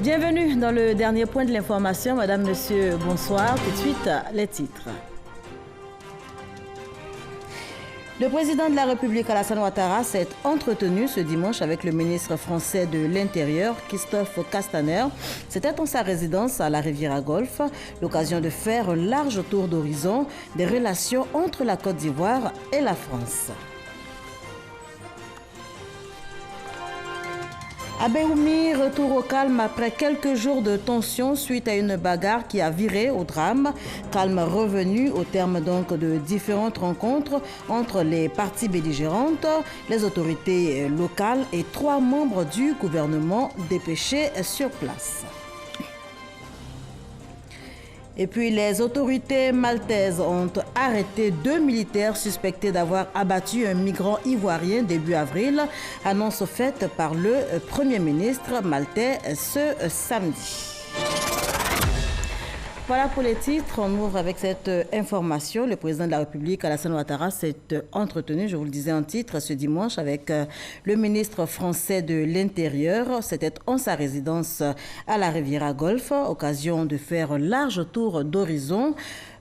Bienvenue dans le dernier point de l'information. Madame, Monsieur, bonsoir. Tout de suite, les titres. Le président de la République, Alassane Ouattara, s'est entretenu ce dimanche avec le ministre français de l'Intérieur, Christophe Castaner. C'était en sa résidence à la Riviera Golfe, l'occasion de faire un large tour d'horizon des relations entre la Côte d'Ivoire et la France. À Béoumi, retour au calme après quelques jours de tension suite à une bagarre qui a viré au drame. Calme revenu au terme donc de différentes rencontres entre les parties belligérantes, les autorités locales et 3 membres du gouvernement dépêchés sur place. Et puis les autorités maltaises ont arrêté 2 militaires suspectés d'avoir abattu un migrant ivoirien début avril, annonce faite par le Premier ministre maltais ce samedi. Voilà pour les titres. On ouvre avec cette information. Le président de la République, Alassane Ouattara, s'est entretenu, je vous le disais en titre, ce dimanche avec le ministre français de l'Intérieur. C'était en sa résidence à la Riviera Golfe, occasion de faire un large tour d'horizon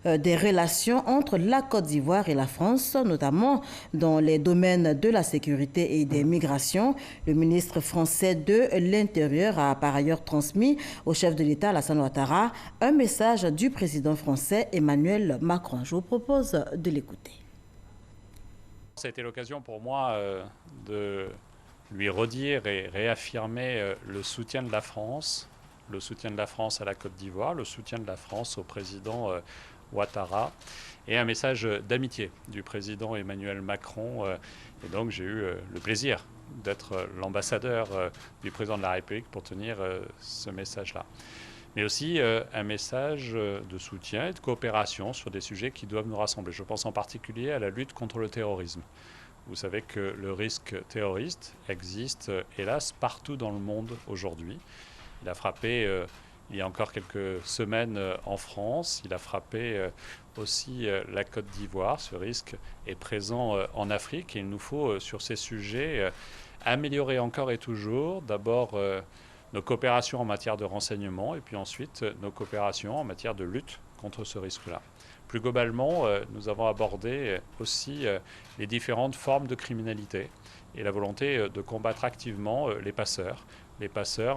des relations entre la Côte d'Ivoire et la France, notamment dans les domaines de la sécurité et des migrations. Le ministre français de l'Intérieur a par ailleurs transmis au chef de l'État, Alassane Ouattara, un message du président français Emmanuel Macron. Je vous propose de l'écouter. Ça a été l'occasion pour moi de lui redire et réaffirmer le soutien de la France à la Côte d'Ivoire, le soutien de la France au président Ouattara et un message d'amitié du président Emmanuel Macron. Et donc j'ai eu le plaisir d'être l'ambassadeur du président de la République pour tenir ce message-là. Mais aussi un message de soutien et de coopération sur des sujets qui doivent nous rassembler. Je pense en particulier à la lutte contre le terrorisme. Vous savez que le risque terroriste existe, hélas, partout dans le monde aujourd'hui. Il a frappé il y a encore quelques semaines en France. Il a frappé aussi la Côte d'Ivoire. Ce risque est présent en Afrique et il nous faut, sur ces sujets, améliorer encore et toujours d'abord nos coopérations en matière de renseignement et puis ensuite nos coopérations en matière de lutte contre ce risque-là. Plus globalement, nous avons abordé aussi les différentes formes de criminalité et la volonté de combattre activement les passeurs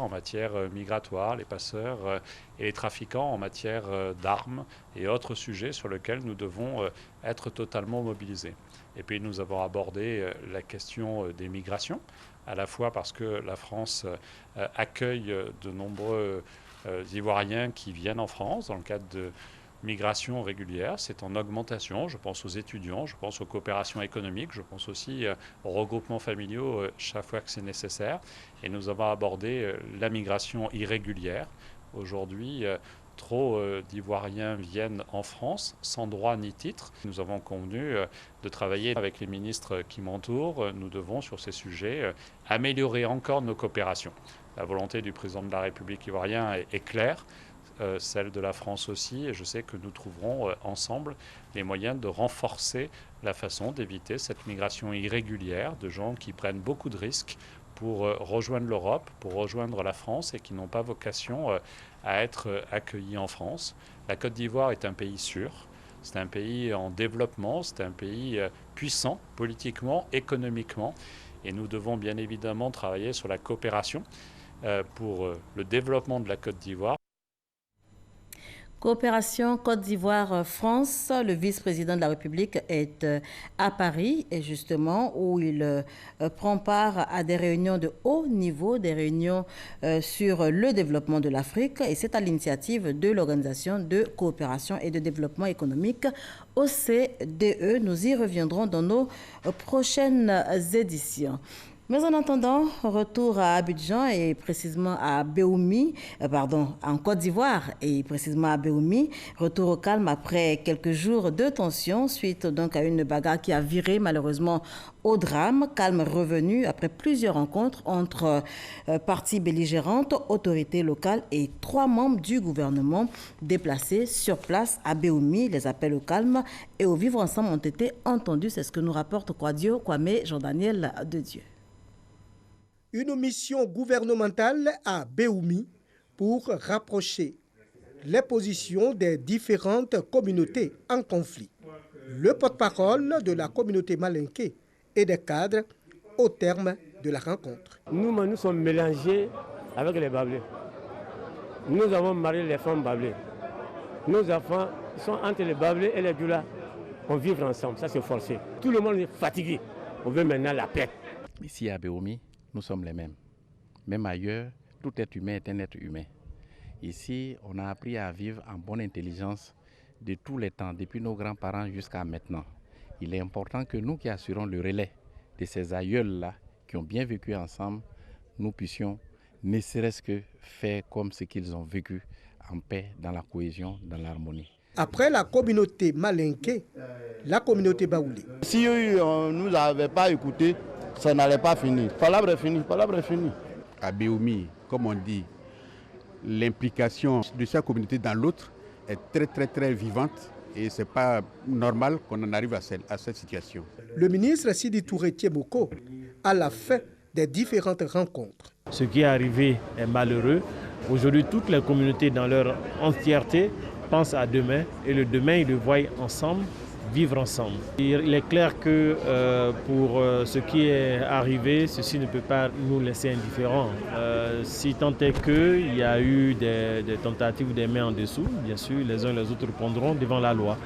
en matière migratoire, les passeurs et les trafiquants en matière d'armes et autres sujets sur lesquels nous devons être totalement mobilisés. Et puis nous avons abordé la question des migrations, à la fois parce que la France accueille de nombreux Ivoiriens qui viennent en France dans le cadre de migration régulière, c'est en augmentation. Je pense aux étudiants, je pense aux coopérations économiques, je pense aussi aux regroupements familiaux chaque fois que c'est nécessaire. Et nous avons abordé la migration irrégulière. Aujourd'hui, trop d'Ivoiriens viennent en France sans droit ni titre. Nous avons convenu de travailler avec les ministres qui m'entourent. Nous devons, sur ces sujets, améliorer encore nos coopérations. La volonté du président de la République ivoirien est claire. Celle de la France aussi, et je sais que nous trouverons ensemble les moyens de renforcer la façon d'éviter cette migration irrégulière de gens qui prennent beaucoup de risques pour rejoindre l'Europe, pour rejoindre la France et qui n'ont pas vocation à être accueillis en France. La Côte d'Ivoire est un pays sûr, c'est un pays en développement, c'est un pays puissant politiquement, économiquement, et nous devons bien évidemment travailler sur la coopération pour le développement de la Côte d'Ivoire. Coopération Côte d'Ivoire-France, le vice-président de la République est à Paris et justement où il prend part à des réunions de haut niveau, des réunions sur le développement de l'Afrique et c'est à l'initiative de l'Organisation de coopération et de développement économique OCDE. Nous y reviendrons dans nos prochaines éditions. Mais en attendant, retour à Abidjan et précisément à Béoumi, en Côte d'Ivoire et précisément à Béoumi, retour au calme après quelques jours de tension suite donc à une bagarre qui a viré malheureusement au drame. Calme revenu après plusieurs rencontres entre parties belligérantes, autorités locales et 3 membres du gouvernement déplacés sur place à Béoumi. Les appels au calme et au vivre ensemble ont été entendus. C'est ce que nous rapporte Kwadio Kwame Jean-Daniel Dedieu. Une mission gouvernementale à Béoumi pour rapprocher les positions des différentes communautés en conflit. Le porte-parole de la communauté malinké et des cadres au terme de la rencontre. Nous sommes mélangés avec les Bablés. Nous avons marié les femmes Bablés. Nos enfants sont entre les Bablés et les Djoula. On vit ensemble, ça c'est forcé. Tout le monde est fatigué. On veut maintenant la paix. Ici à Béoumi, nous sommes les mêmes. Même ailleurs, tout être humain est un être humain. Ici, on a appris à vivre en bonne intelligence de tous les temps, depuis nos grands-parents jusqu'à maintenant. Il est important que nous qui assurons le relais de ces aïeuls-là, qui ont bien vécu ensemble, nous puissions ne serait-ce que faire comme ce qu'ils ont vécu en paix, dans la cohésion, dans l'harmonie. Après la communauté malinké, la communauté baoulé. Si on ne nous avait pas écoutés, ça n'allait pas finir. Palabre est finie, palabre est finie. À Béoumi, comme on dit, l'implication de chaque communauté dans l'autre est très vivante et ce n'est pas normal qu'on en arrive à cette situation. Le ministre Sidi Touré Tiemoko, à la fin des différentes rencontres. Ce qui est arrivé est malheureux. Aujourd'hui, toutes les communautés dans leur entièreté pensent à demain et le demain, ils le voient ensemble, vivre ensemble. Il est clair que pour ce qui est arrivé, ceci ne peut pas nous laisser indifférents. Si tant est qu'il y a eu des tentatives ou des mains en dessous, bien sûr, les uns et les autres répondront devant la loi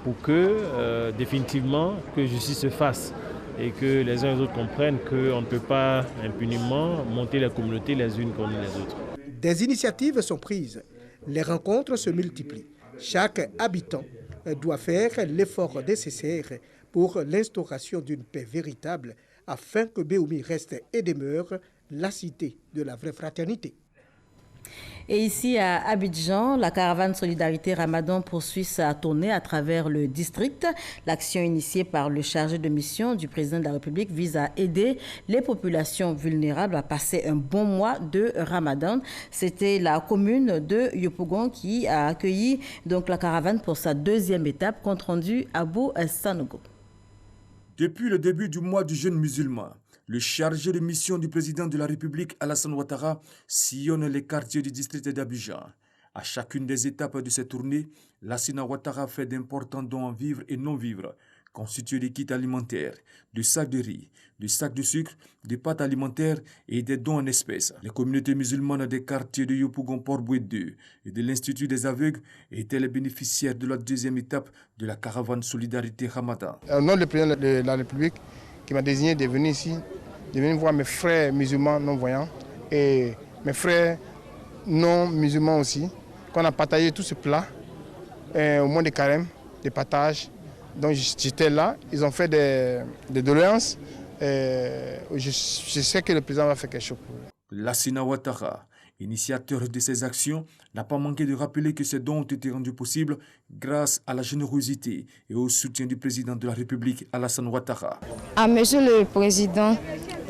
pour que définitivement que justice se fasse et que les uns et les autres comprennent qu'on ne peut pas impunément monter les communautés les unes contre les autres. Des initiatives sont prises, les rencontres se multiplient. Chaque habitant doit faire l'effort nécessaire pour l'instauration d'une paix véritable afin que Béoumi reste et demeure la cité de la vraie fraternité. Et ici à Abidjan, la caravane Solidarité Ramadan poursuit sa tournée à travers le district. L'action initiée par le chargé de mission du président de la République vise à aider les populations vulnérables à passer un bon mois de Ramadan. C'était la commune de Yopougon qui a accueilli donc la caravane pour sa deuxième étape, compte rendu Abou Sanogo. Depuis le début du mois du jeûne musulman, le chargé de mission du président de la République, Alassane Ouattara, sillonne les quartiers du district d'Abidjan. À chacune des étapes de cette tournée, Lassina Ouattara fait d'importants dons en vivres et non-vivres, constitués de kits alimentaires, de sacs de riz, de sacs de sucre, de pâtes alimentaires et des dons en espèces. Les communautés musulmanes des quartiers de Yopougon, Port-Boué 2 et de l'Institut des aveugles étaient les bénéficiaires de la deuxième étape de la caravane Solidarité Ramadan. Au nom du président de la République, qui m'a désigné de venir ici, de venir voir mes frères musulmans non-voyants et mes frères non-musulmans aussi, qu'on a partagé tout ce plat au mois de carême, des partages. Donc j'étais là, ils ont fait des doléances. Je sais que le président va faire quelque chose pour eux. Lassina Ouattara, initiateur de ces actions, n'a pas manqué de rappeler que ces dons ont été rendus possibles grâce à la générosité et au soutien du président de la République, Alassane Ouattara. À Monsieur le Président,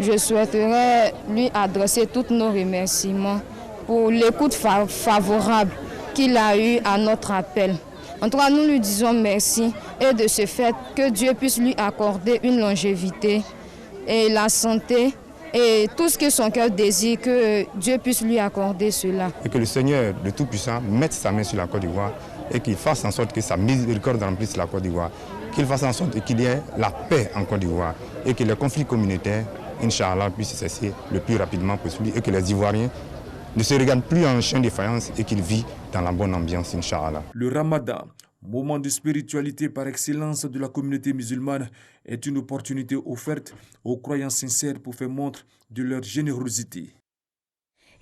je souhaiterais lui adresser tous nos remerciements pour l'écoute favorable qu'il a eue à notre appel. En tout cas, nous lui disons merci et de ce fait que Dieu puisse lui accorder une longévité et la santé et tout ce que son cœur désire, que Dieu puisse lui accorder cela. Et que le Seigneur, le Tout-Puissant, mette sa main sur la Côte d'Ivoire et qu'il fasse en sorte que sa miséricorde remplisse la Côte d'Ivoire, qu'il fasse en sorte qu'il y ait la paix en Côte d'Ivoire et que les conflits communautaires, Inch'Allah, puissent cesser le plus rapidement possible et que les Ivoiriens ne se regardent plus en chien de faïence et qu'ils vivent dans la bonne ambiance, Inch'Allah. Le Ramadan, moment de spiritualité par excellence de la communauté musulmane, est une opportunité offerte aux croyants sincères pour faire montre de leur générosité.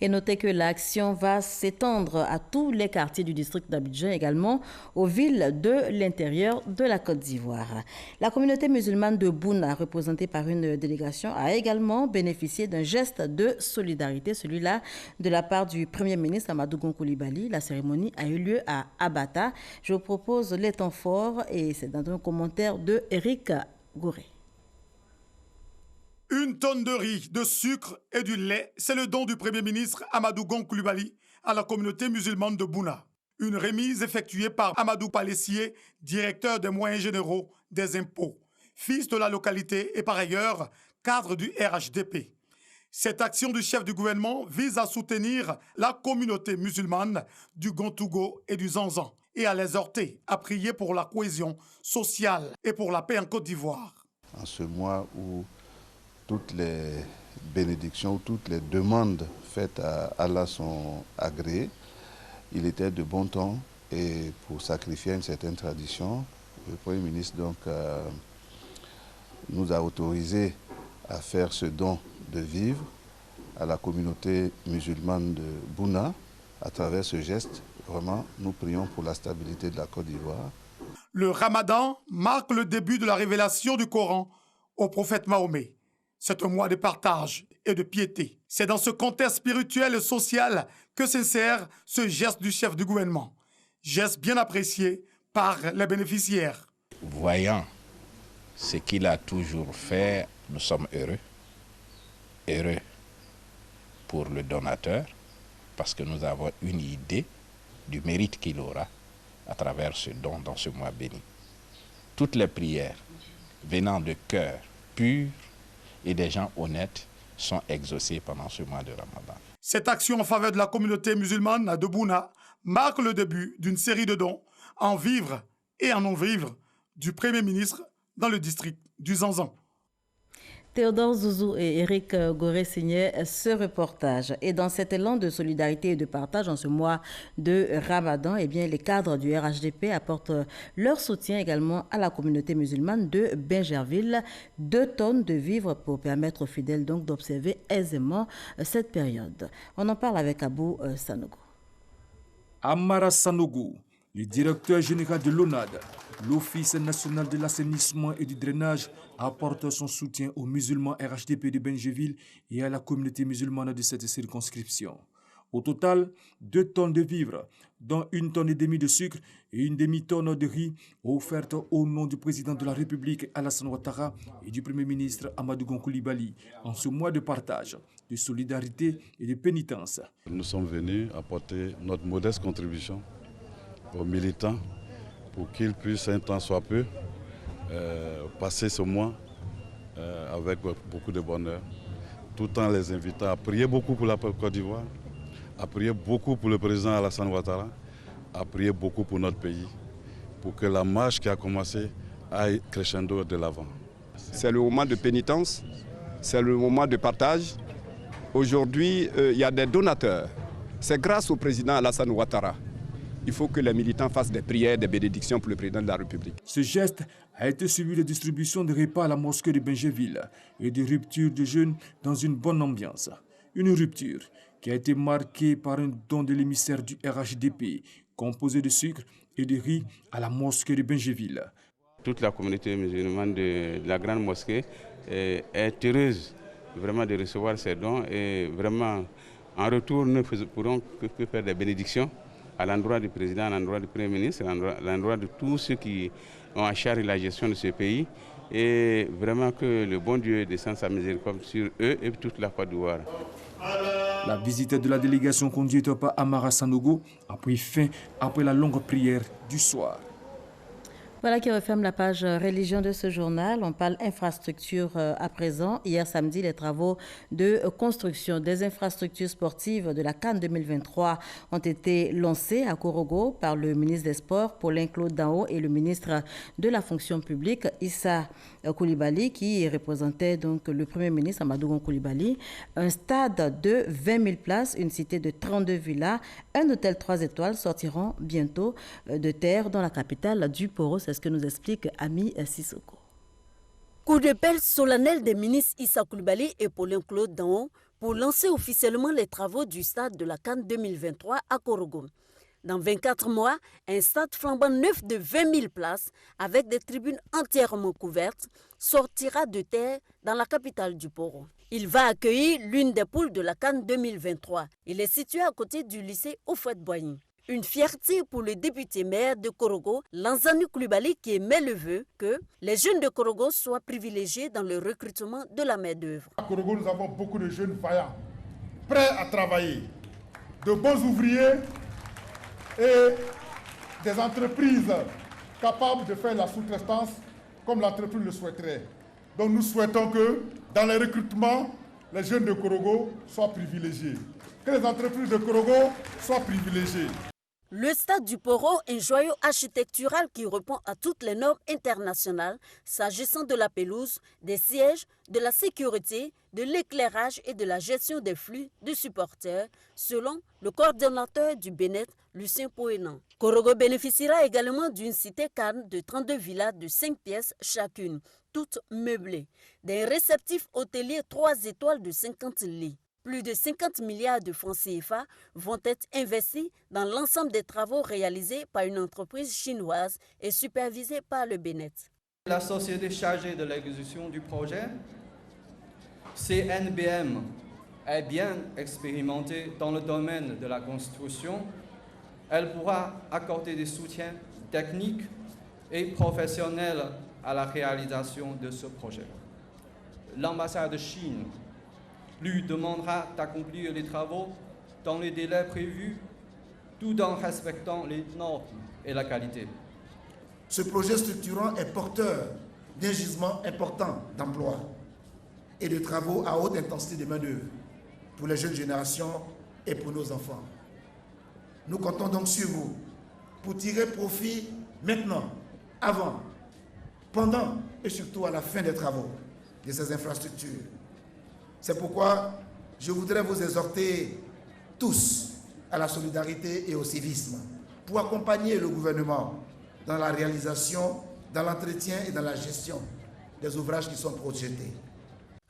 Et notez que l'action va s'étendre à tous les quartiers du district d'Abidjan, également aux villes de l'intérieur de la Côte d'Ivoire. La communauté musulmane de Bouna, représentée par une délégation, a également bénéficié d'un geste de solidarité, celui-là de la part du Premier ministre Amadou Gon Coulibaly. La cérémonie a eu lieu à Abata. Je vous propose les temps forts et c'est dans un commentaire de Eric Gouré. 1 tonne de riz, de sucre et du lait, c'est le don du Premier ministre Amadou Gon Coulibaly à la communauté musulmane de Bouna. Une remise effectuée par Amadou Palessier, directeur des moyens généraux des impôts, fils de la localité et par ailleurs cadre du RHDP. Cette action du chef du gouvernement vise à soutenir la communauté musulmane du Gontougo et du Zanzan et à les exhorter à prier pour la cohésion sociale et pour la paix en Côte d'Ivoire. En ce mois où toutes les bénédictions, toutes les demandes faites à Allah sont agréées, il était de bon ton et pour sacrifier une certaine tradition, le Premier ministre donc, nous a autorisé à faire ce don de vivres à la communauté musulmane de Bouna. À travers ce geste, vraiment, nous prions pour la stabilité de la Côte d'Ivoire. Le Ramadan marque le début de la révélation du Coran au prophète Mahomet. C'est un mois de partage et de piété. C'est dans ce contexte spirituel et social que s'insère ce geste du chef du gouvernement. Geste bien apprécié par les bénéficiaires. Voyant ce qu'il a toujours fait, nous sommes heureux. Heureux pour le donateur, parce que nous avons une idée du mérite qu'il aura à travers ce don dans ce mois béni. Toutes les prières venant de cœurs purs et des gens honnêtes sont exaucées pendant ce mois de Ramadan. Cette action en faveur de la communauté musulmane de Bouna marque le début d'une série de dons en vivres et en non-vivres du Premier ministre dans le district du Zanzan. Théodore Zouzou et Éric Goré signaient ce reportage. Et dans cet élan de solidarité et de partage en ce mois de Ramadan, eh bien, les cadres du RHDP apportent leur soutien également à la communauté musulmane de Bingerville. 2 tonnes de vivres pour permettre aux fidèles donc d'observer aisément cette période. On en parle avec Abou Sanogo. Amara Sanogo, le directeur général de l'ONAD, l'Office national de l'assainissement et du drainage, apporte son soutien aux musulmans RHDP de Bingerville et à la communauté musulmane de cette circonscription. Au total, 2 tonnes de vivres, dont 1,5 tonne de sucre et 1 demi-tonne de riz, offertes au nom du président de la République Alassane Ouattara et du Premier ministre Amadou Gon Coulibaly en ce mois de partage, de solidarité et de pénitence. Nous sommes venus apporter notre modeste contribution aux militants pour qu'ils puissent, un temps soit peu, passer ce mois avec beaucoup de bonheur, tout en les invitant à prier beaucoup pour la Côte d'Ivoire, à prier beaucoup pour le président Alassane Ouattara, à prier beaucoup pour notre pays, pour que la marche qui a commencé aille crescendo de l'avant. C'est le moment de pénitence, c'est le moment de partage. Aujourd'hui, il y a des donateurs. C'est grâce au président Alassane Ouattara. Il faut que les militants fassent des prières, des bénédictions pour le président de la République. Ce geste a été suivi de distribution de repas à la mosquée de Bingerville et de rupture de jeûne dans une bonne ambiance. Une rupture qui a été marquée par un don de l'émissaire du RHDP, composé de sucre et de riz à la mosquée de Bingerville. Toute la communauté musulmane de la grande mosquée est heureuse vraiment de recevoir ces dons et vraiment en retour nous pourrons que faire des bénédictions à l'endroit du président, à l'endroit du Premier ministre, à l'endroit de tous ceux qui ont en charge la gestion de ce pays et vraiment que le bon Dieu descende sa miséricorde sur eux et toute la Côte d'Ivoire. La visite de la délégation conduite par Amara Sanogo a pris fin après la longue prière du soir. Voilà qui referme la page religion de ce journal. On parle infrastructure à présent. Hier samedi, les travaux de construction des infrastructures sportives de la CAN 2023 ont été lancés à Korogo par le ministre des Sports, Paulin-Claude Daho, et le ministre de la Fonction publique, Issa Coulibaly, qui représentait donc le Premier ministre Amadou Gon Coulibaly. Un stade de 20 000 places, une cité de 32 villas, un hôtel 3 étoiles sortiront bientôt de terre dans la capitale du Poro. C'est ce que nous explique Ami Sissoko. Coup de pelle solennel des ministres Issa Coulibaly et Paulin-Claude Daho pour lancer officiellement les travaux du stade de la CAN 2023 à Korogo. Dans 24 mois, un stade flambant neuf de 20 000 places avec des tribunes entièrement couvertes sortira de terre dans la capitale du Poro. Il va accueillir l'une des poules de la CAN 2023. Il est situé à côté du lycée Houphouët-Boigny. Une fierté pour le député maire de Korogo, Lansana Coulibaly, qui émet le vœu que les jeunes de Korogo soient privilégiés dans le recrutement de la main-d'œuvre. À Korogo, nous avons beaucoup de jeunes vaillants, prêts à travailler, de bons ouvriers et des entreprises capables de faire la sous-traitance comme l'entreprise le souhaiterait. Donc nous souhaitons que dans les recrutements, les jeunes de Korogo soient privilégiés, que les entreprises de Korogo soient privilégiées. Le stade du Poro, un joyau architectural qui répond à toutes les normes internationales s'agissant de la pelouse, des sièges, de la sécurité, de l'éclairage et de la gestion des flux de supporters, selon le coordonnateur du Bénet, Lucien Poénan. Korogo bénéficiera également d'une cité calme de 32 villas de 5 pièces chacune, toutes meublées, d'un réceptif hôtelier 3 étoiles de 50 lits. Plus de 50 milliards de francs CFA vont être investis dans l'ensemble des travaux réalisés par une entreprise chinoise et supervisée par le Bénet. La société chargée de l'exécution du projet, CNBM, est bien expérimentée dans le domaine de la construction. Elle pourra accorder des soutiens techniques et professionnels à la réalisation de ce projet. L'ambassade de Chine lui demandera d'accomplir les travaux dans les délais prévus, tout en respectant les normes et la qualité. Ce projet structurant est porteur d'un gisement important d'emplois et de travaux à haute intensité de main-d'œuvre pour les jeunes générations et pour nos enfants. Nous comptons donc sur vous pour tirer profit maintenant, avant, pendant et surtout à la fin des travaux de ces infrastructures. C'est pourquoi je voudrais vous exhorter tous à la solidarité et au civisme pour accompagner le gouvernement dans la réalisation, dans l'entretien et dans la gestion des ouvrages qui sont projetés.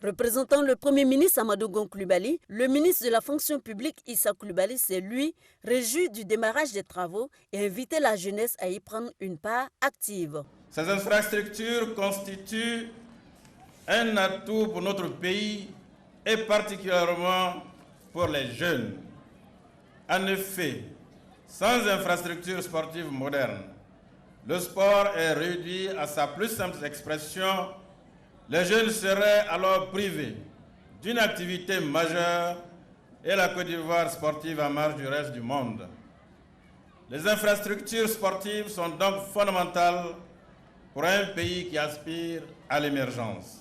Représentant le Premier ministre Amadou Gon Coulibaly, le ministre de la fonction publique Issa Coulibaly s'est lui réjoui du démarrage des travaux et invité la jeunesse à y prendre une part active. Ces infrastructures constituent un atout pour notre pays et particulièrement pour les jeunes. En effet, sans infrastructures sportives modernes, le sport est réduit à sa plus simple expression. Les jeunes seraient alors privés d'une activité majeure et la Côte d'Ivoire sportive en marge du reste du monde. Les infrastructures sportives sont donc fondamentales pour un pays qui aspire à l'émergence.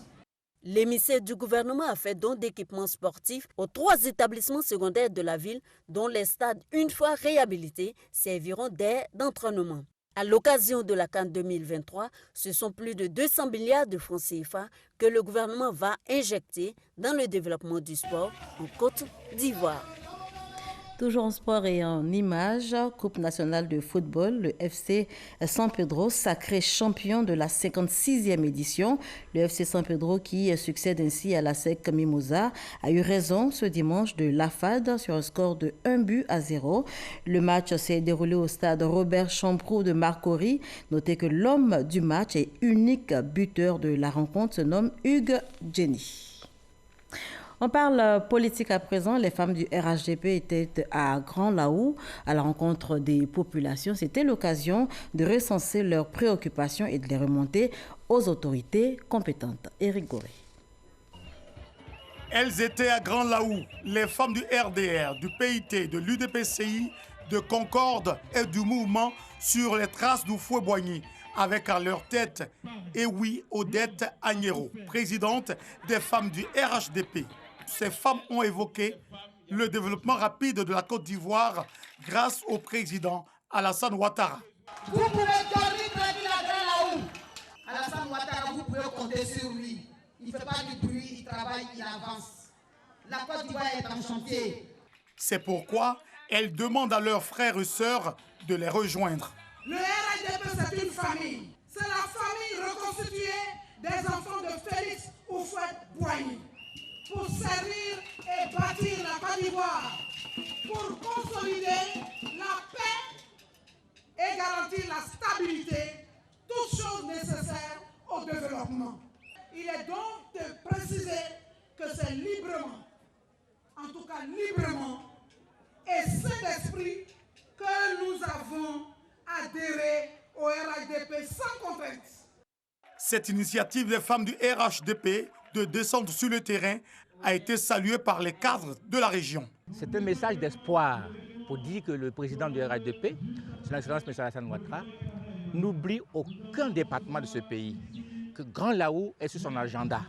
L'émissaire du gouvernement a fait don d'équipements sportifs aux 3 établissements secondaires de la ville, dont les stades, une fois réhabilités, serviront d'aire d'entraînement. À l'occasion de la CAN 2023, ce sont plus de 200 milliards de francs CFA que le gouvernement va injecter dans le développement du sport en Côte d'Ivoire. Toujours en sport et en images, Coupe nationale de football, le FC San Pedro, sacré champion de la 56e édition. Le FC San Pedro, qui succède ainsi à la SEC Mimosa, a eu raison ce dimanche de l'AFAD sur un score de 1-0. Le match s'est déroulé au stade Robert Champroux de Marcory. Notez que l'homme du match et unique buteur de la rencontre se nomme Hugues Jenny. On parle politique à présent. Les femmes du RHDP étaient à Grand Laou à la rencontre des populations. C'était l'occasion de recenser leurs préoccupations et de les remonter aux autorités compétentes. Éric Goré. Elles étaient à Grand Laou, les femmes du RDR, du PIT, de l'UDPCI, de Concorde et du mouvement sur les traces du fouet Boigny, avec à leur tête Ewi Odette Agnero, présidente des femmes du RHDP. Ces femmes ont évoqué le développement rapide de la Côte d'Ivoire grâce au président Alassane Ouattara. Vous pouvez dormir tranquille à Grand Laou. Alassane Ouattara, vous pouvez compter sur lui. Il ne fait pas du bruit, il travaille, il avance. La Côte d'Ivoire est en chantier. C'est pourquoi elles demandent à leurs frères et sœurs de les rejoindre. Le RHDP, c'est une famille. C'est la famille reconstituée des enfants de Félix Houphouët-Boigny. Pour servir et bâtir la Côte d'Ivoire, pour consolider la paix et garantir la stabilité, toutes choses nécessaires au développement. Il est donc de préciser que c'est librement, en tout cas librement, et saint d'esprit que nous avons adhéré au RHDP sans contrainte. Cette initiative des femmes du RHDP de descendre sur le terrain a été saluée par les cadres de la région. C'est un message d'espoir pour dire que le président du RHDP, son Excellence M. Alassane Ouattara, n'oublie aucun département de ce pays, que Grand Laou est sur son agenda.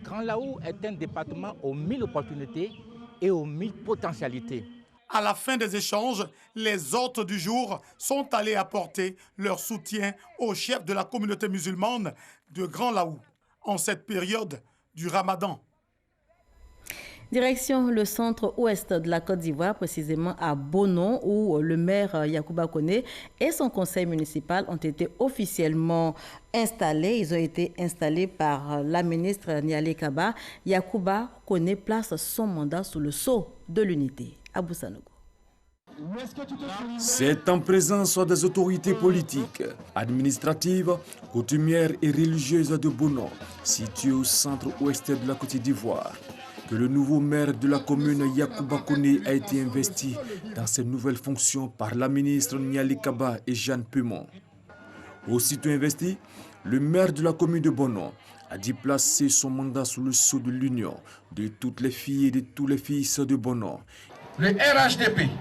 Grand Laou est un département aux 1000 opportunités et aux 1000 potentialités. À la fin des échanges, les hôtes du jour sont allés apporter leur soutien au chef de la communauté musulmane de Grand Laou en cette période du Ramadan. Direction le centre-ouest de la Côte d'Ivoire, précisément à Bonon, où le maire Yacouba Koné et son conseil municipal ont été officiellement installés. Ils ont été installés par la ministre Niali Kaba. Yacouba Koné place son mandat sous le sceau de l'unité. Abou Sanogo. C'est en présence des autorités politiques, administratives, coutumières et religieuses de Bonon, situées au centre-ouest de la Côte d'Ivoire, que le nouveau maire de la commune Yacouba Koné a été investi dans ses nouvelles fonctions par la ministre Niali Kaba et Jeanne Pemont. Aussitôt investi, le maire de la commune de Bonon a dit placer son mandat sous le sceau de l'union de toutes les filles et de tous les fils de Bonon. Le RHDP,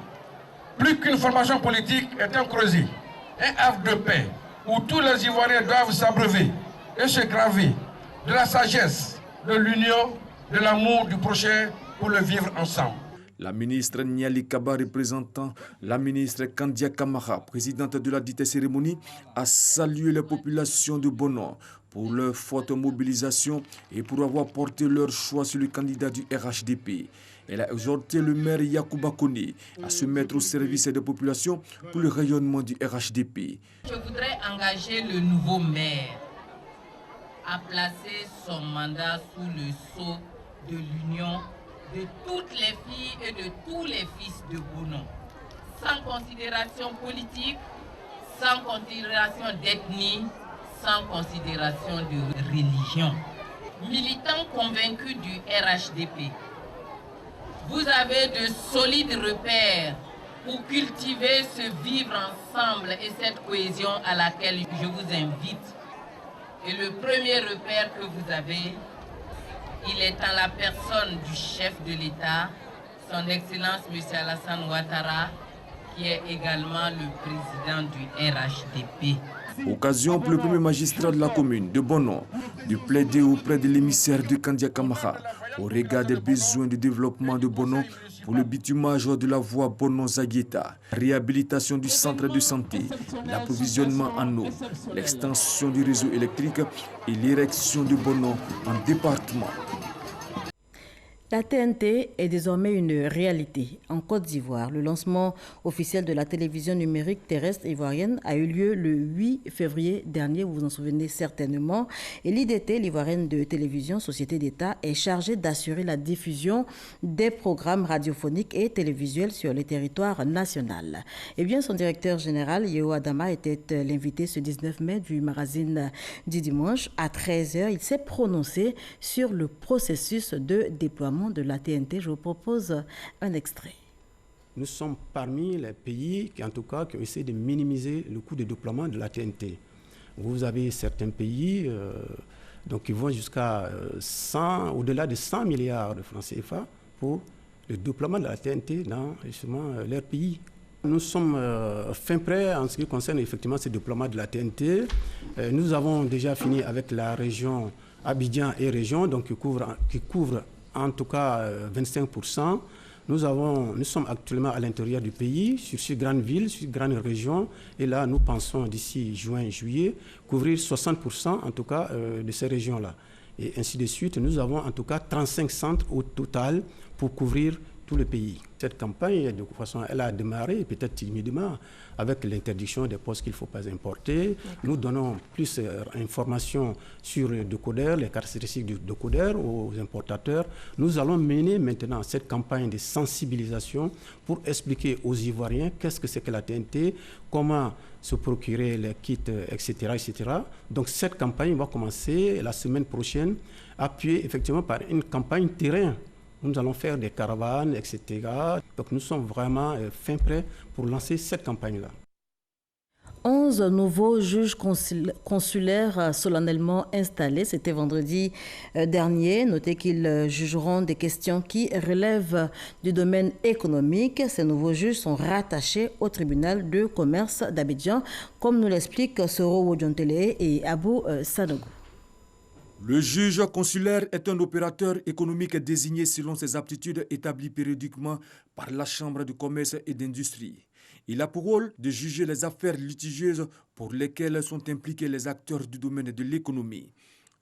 plus qu'une formation politique, est un creuset, un havre de paix, où tous les Ivoiriens doivent s'abreuver et se graver de la sagesse, de l'union, de l'amour du prochain pour le vivre ensemble. La ministre Niali Kaba, représentant la ministre Kandia Kamara, présidente de la dite cérémonie, a salué la population de Bonon pour leur forte mobilisation et pour avoir porté leur choix sur le candidat du RHDP. Elle a exhorté le maire Yacouba Koné à se mettre au service des populations pour le rayonnement du RHDP. Je voudrais engager le nouveau maire à placer son mandat sous le sceau de l'union de toutes les filles et de tous les fils de Bonon, sans considération politique, sans considération d'ethnie, sans considération de religion. Militants convaincus du RHDP, vous avez de solides repères pour cultiver ce vivre ensemble et cette cohésion à laquelle je vous invite. Et le premier repère que vous avez, il est en la personne du chef de l'État, son Excellence M. Alassane Ouattara, qui est également le président du RHDP. Occasion pour le premier magistrat de la commune de Bonon de plaider auprès de l'émissaire de Kandia Kamara au regard des besoins de développement de Bonon pour le bitumage de la voie Bonon-Zagueta, réhabilitation du centre de santé, l'approvisionnement en eau, l'extension du réseau électrique et l'érection de Bonon en département. La TNT est désormais une réalité en Côte d'Ivoire. Le lancement officiel de la télévision numérique terrestre ivoirienne a eu lieu le 8 février dernier, vous vous en souvenez certainement. Et l'IDT, l'Ivoirienne de télévision, société d'État, est chargée d'assurer la diffusion des programmes radiophoniques et télévisuels sur le territoire national. Eh bien, son directeur général, Yeo Adama, était l'invité ce 19 mai du magazine du dimanche à 13h. Il s'est prononcé sur le processus de déploiement de la TNT. Je vous propose un extrait. Nous sommes parmi les pays qui, en tout cas, qui ont essayé de minimiser le coût de déploiement de la TNT. Vous avez certains pays donc, qui vont jusqu'à au-delà de 100 milliards de francs CFA pour le déploiement de la TNT dans justement leur pays. Nous sommes fin prêts en ce qui concerne effectivement ce déploiement de la TNT. Nous avons déjà fini avec la région Abidjan et région, donc qui couvre en tout cas 25%. Nous sommes actuellement à l'intérieur du pays, sur ces grandes villes, sur ces grandes régions. Et là, nous pensons d'ici juin, juillet, couvrir 60% en tout cas de ces régions-là. Et ainsi de suite, nous avons en tout cas 35 centres au total pour couvrir tout le pays. Cette campagne, de toute façon, elle a démarré peut-être timidement avec l'interdiction des postes qu'il ne faut pas importer. Nous donnons plus d'informations sur le décodeur, les caractéristiques du décodeur aux importateurs. Nous allons mener maintenant cette campagne de sensibilisation pour expliquer aux Ivoiriens qu'est-ce que c'est que la TNT, comment se procurer les kits, etc., etc. Donc cette campagne va commencer la semaine prochaine, appuyée effectivement par une campagne terrain. Nous allons faire des caravanes, etc. Donc nous sommes vraiment fin prêts pour lancer cette campagne-là. 11 nouveaux juges consulaires solennellement installés. C'était vendredi dernier. Notez qu'ils jugeront des questions qui relèvent du domaine économique. Ces nouveaux juges sont rattachés au tribunal de commerce d'Abidjan, comme nous l'expliquent Soro Wodjontele et Abou Sanogo. Le juge consulaire est un opérateur économique désigné selon ses aptitudes établies périodiquement par la Chambre de commerce et d'industrie. Il a pour rôle de juger les affaires litigieuses pour lesquelles sont impliqués les acteurs du domaine de l'économie.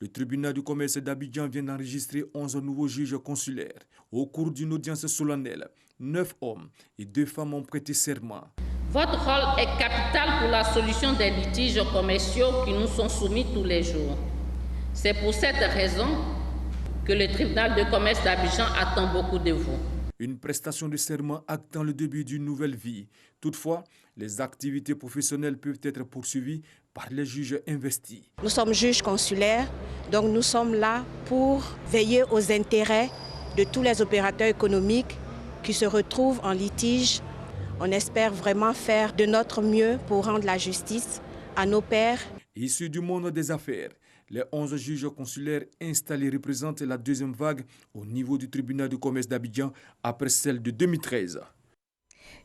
Le tribunal du commerce d'Abidjan vient d'enregistrer 11 nouveaux juges consulaires. Au cours d'une audience solennelle, 9 hommes et 2 femmes ont prêté serment. Votre rôle est capital pour la solution des litiges commerciaux qui nous sont soumis tous les jours. C'est pour cette raison que le tribunal de commerce d'Abidjan attend beaucoup de vous. Une prestation de serment actant le début d'une nouvelle vie. Toutefois, les activités professionnelles peuvent être poursuivies par les juges investis. Nous sommes juges consulaires, donc nous sommes là pour veiller aux intérêts de tous les opérateurs économiques qui se retrouvent en litige. On espère vraiment faire de notre mieux pour rendre la justice à nos pairs. Issus du monde des affaires, les 11 juges consulaires installés représentent la deuxième vague au niveau du tribunal de commerce d'Abidjan après celle de 2013.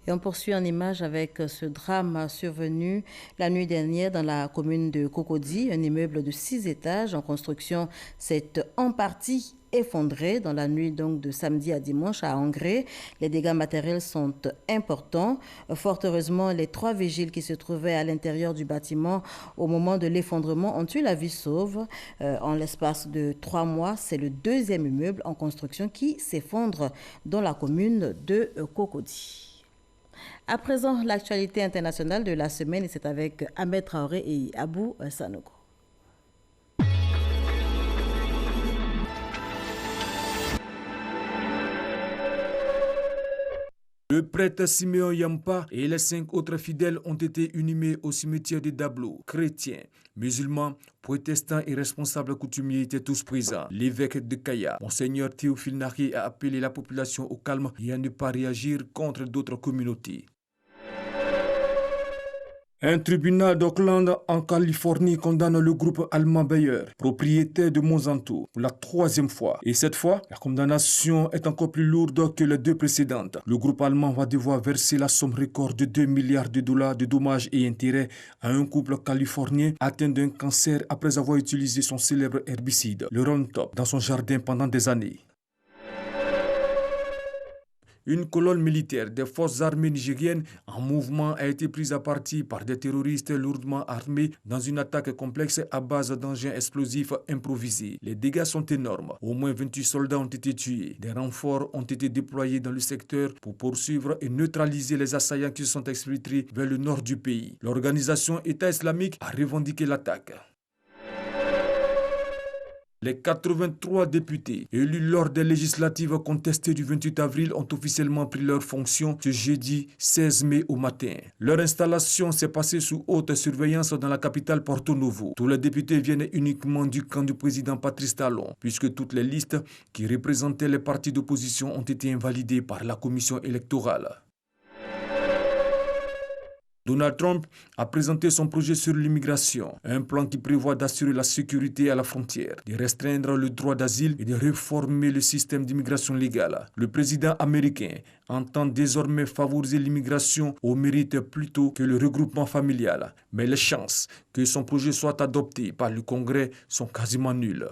Et on poursuit en image avec ce drame survenu la nuit dernière dans la commune de Cocody. Un immeuble de 6 étages en construction s'est en partie effondré dans la nuit donc de samedi à dimanche à Angré. Les dégâts matériels sont importants. Fort heureusement, les 3 vigiles qui se trouvaient à l'intérieur du bâtiment au moment de l'effondrement ont eu la vie sauve. En l'espace de 3 mois, c'est le 2e immeuble en construction qui s'effondre dans la commune de Cocody. À présent, l'actualité internationale de la semaine, et c'est avec Ahmed Traoré et Abou Sanogo. Le prêtre Siméon Yampa et les 5 autres fidèles ont été inhumés au cimetière de Dablo. Chrétiens, musulmans, protestants et responsables coutumiers étaient tous présents. L'évêque de Kaya, Monseigneur Théophile Nari, a appelé la population au calme et à ne pas réagir contre d'autres communautés. Un tribunal d'Oakland en Californie condamne le groupe allemand Bayer, propriétaire de Monsanto, pour la 3e fois. Et cette fois, la condamnation est encore plus lourde que les 2 précédentes. Le groupe allemand va devoir verser la somme record de 2 milliards de dollars de dommages et intérêts à un couple californien atteint d'un cancer après avoir utilisé son célèbre herbicide, le Roundup, dans son jardin pendant des années. Une colonne militaire des forces armées nigériennes en mouvement a été prise à partie par des terroristes lourdement armés dans une attaque complexe à base d'engins explosifs improvisés. Les dégâts sont énormes. Au moins 28 soldats ont été tués. Des renforts ont été déployés dans le secteur pour poursuivre et neutraliser les assaillants qui se sont exfiltrés vers le nord du pays. L'organisation État islamique a revendiqué l'attaque. Les 83 députés élus lors des législatives contestées du 28 avril ont officiellement pris leurs fonctions ce jeudi 16 mai au matin. Leur installation s'est passée sous haute surveillance dans la capitale Porto Novo. Tous les députés viennent uniquement du camp du président Patrice Talon, puisque toutes les listes qui représentaient les partis d'opposition ont été invalidées par la commission électorale. Donald Trump a présenté son projet sur l'immigration, un plan qui prévoit d'assurer la sécurité à la frontière, de restreindre le droit d'asile et de réformer le système d'immigration légale. Le président américain entend désormais favoriser l'immigration au mérite plutôt que le regroupement familial. Mais les chances que son projet soit adopté par le Congrès sont quasiment nulles.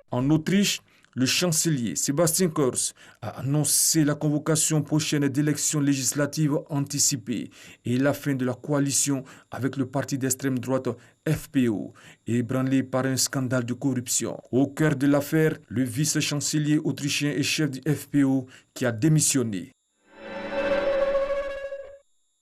En Autriche, le chancelier Sébastien Kurz a annoncé la convocation prochaine d'élections législatives anticipées et la fin de la coalition avec le parti d'extrême droite FPO, ébranlé par un scandale de corruption. Au cœur de l'affaire, le vice-chancelier autrichien et chef du FPO qui a démissionné.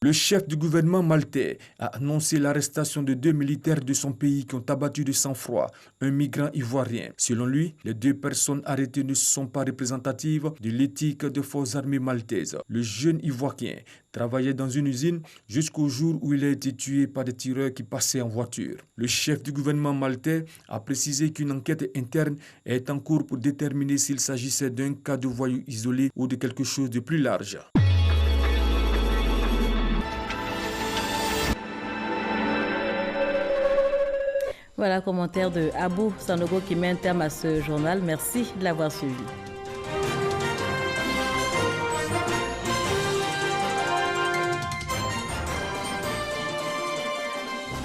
Le chef du gouvernement maltais a annoncé l'arrestation de 2 militaires de son pays qui ont abattu de sang-froid un migrant ivoirien. Selon lui, les 2 personnes arrêtées ne sont pas représentatives de l'éthique des forces armées maltaises. Le jeune ivoirien travaillait dans une usine jusqu'au jour où il a été tué par des tireurs qui passaient en voiture. Le chef du gouvernement maltais a précisé qu'une enquête interne est en cours pour déterminer s'il s'agissait d'un cas de voyou isolé ou de quelque chose de plus large. Voilà, commentaire de Abou Sanogo qui met un terme à ce journal. Merci de l'avoir suivi.